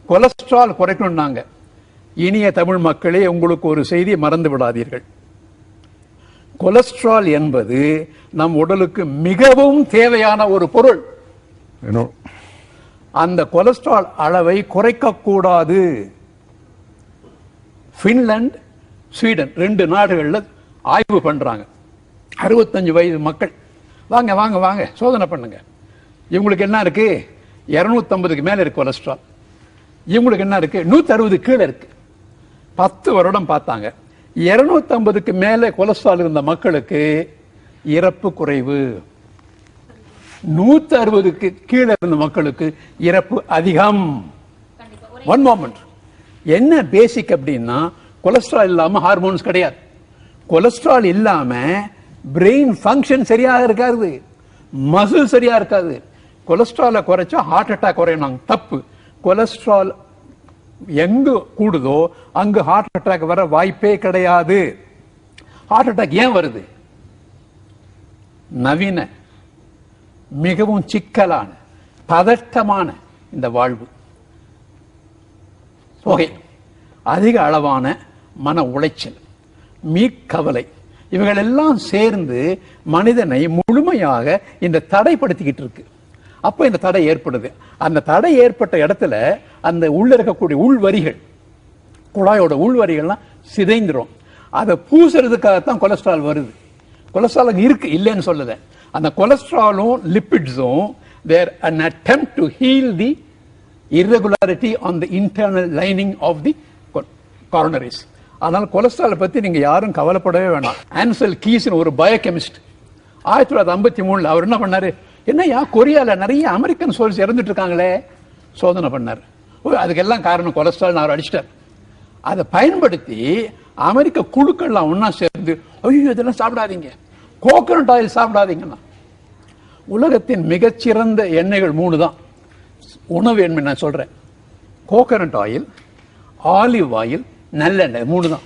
Cholesterol குறைக்கணும்னாங்க. இனிய தமிழ் மக்களே, உங்களுக்கு ஒரு செய்தி மறந்து விடாதீர்கள். கொலஸ்ட்ரால் என்பது நம் உடலுக்கு மிகவும் தேவையான ஒரு பொருள். அந்த கொலஸ்ட்ரால் அளவை குறைக்கக்கூடாது. பின்லாந்து, ஸ்வீடன் 2 நாடுகள்ல ஆய்வு பண்றாங்க. 65 வயது மக்கள் வாங்க வாங்க வாங்க சோதனை பண்ணுங்க. இவங்களுக்கு என்ன இருக்கு? 250க்கு மேல இருக்கு கொலஸ்ட்ரால். இவங்களுக்கு என்ன இருக்கு? 160 கீழே இருக்கு. 10 வருடம் பார்த்தாங்க. 250க்கு மேல கொலஸ்ட்ரால் இருந்த மக்களுக்கு இறப்பு குறைவு. 160க்கு கீழே இருந்த மக்களுக்கு இறப்பு அதிகம். One moment. என்ன பேசிக் அப்படின்னா, கொலஸ்ட்ரால் இல்லாம ஹார்மோன்ஸ் கிடையாது. கொலஸ்ட்ரால் இல்லாம பிரெயின் ஃபங்க்ஷன் சரியாக இருக்காது, மசில் சரியா இருக்காது. கொலஸ்ட்ராலை குறைச்சா ஹார்ட் அட்டாக் குறையணும். தப்பு. கொலஸ்ட்ரால் எங்கு கூடுதோ அங்கு ஹார்ட் அட்டாக் வர வாய்ப்பே கிடையாது. ஹார்ட் அட்டாக் ஏன் வருது? நவீன மிகவும் சிக்கலான பதட்டமான இந்த வாழ்வு, தொகை, அதிக அளவான மன உளைச்சல், மீட்கவலை, இவைகள் எல்லாம் சேர்ந்து மனிதனை முழுமையாக இந்த தடைப்படுத்திக்கிட்டு இருக்கு. அப்ப இந்த தடை ஏற்படுது. அந்த தடை ஏற்பட்ட இடத்துல அந்த உள்ள இருக்கக்கூடிய உள்வரிகள், குழாயோட உள்வரிகள்லாம் சிதைந்துரும். அதை பூசுறதுக்காகத்தான் கொலஸ்ட்ரால் வருது. கொலஸ்ட்ரால் இருக்கு, இல்லைன்னு சொல்லுது. அந்த கொலஸ்ட்ராலும் லிப்பிட்ஸும் தேர் an attempt to heal the irregularity on the internal lining of the coronaries. ஆனால் கொலஸ்ட்ரால் பத்தி நீங்க யாரும் கவலைப்படவே வேணாம். ஆன்சல் கீஸ் ஒரு பயோகெமிஸ்ட் 1953 அவர் என்ன பண்ணாரு? என்னையா கொரியால நிறைய அமெரிக்கன் சோல்ஸ் இறந்துட்டு இருக்காங்களே, சோதனை பண்ணார். அதுக்கெல்லாம் காரணம் கொலஸ்ட்ரால். அவர் அடிச்சிட்டார். அதை பயன்படுத்தி அமெரிக்க குழுக்கள்லாம் ஒன்னா சேர்ந்து, ஐயோ இதெல்லாம் சாப்பிடாதீங்க, கோகனட் ஆயில் சாப்பிடாதீங்கன்னா. உலகத்தின் மிகச்சிறந்த எண்ணெய்கள் 3 தான். உணவு எண்ணெய் நான் சொல்றேன்: கோகனட் ஆயில், ஆலிவ் ஆயில், நல்லெண்ணெய். 3 தான்.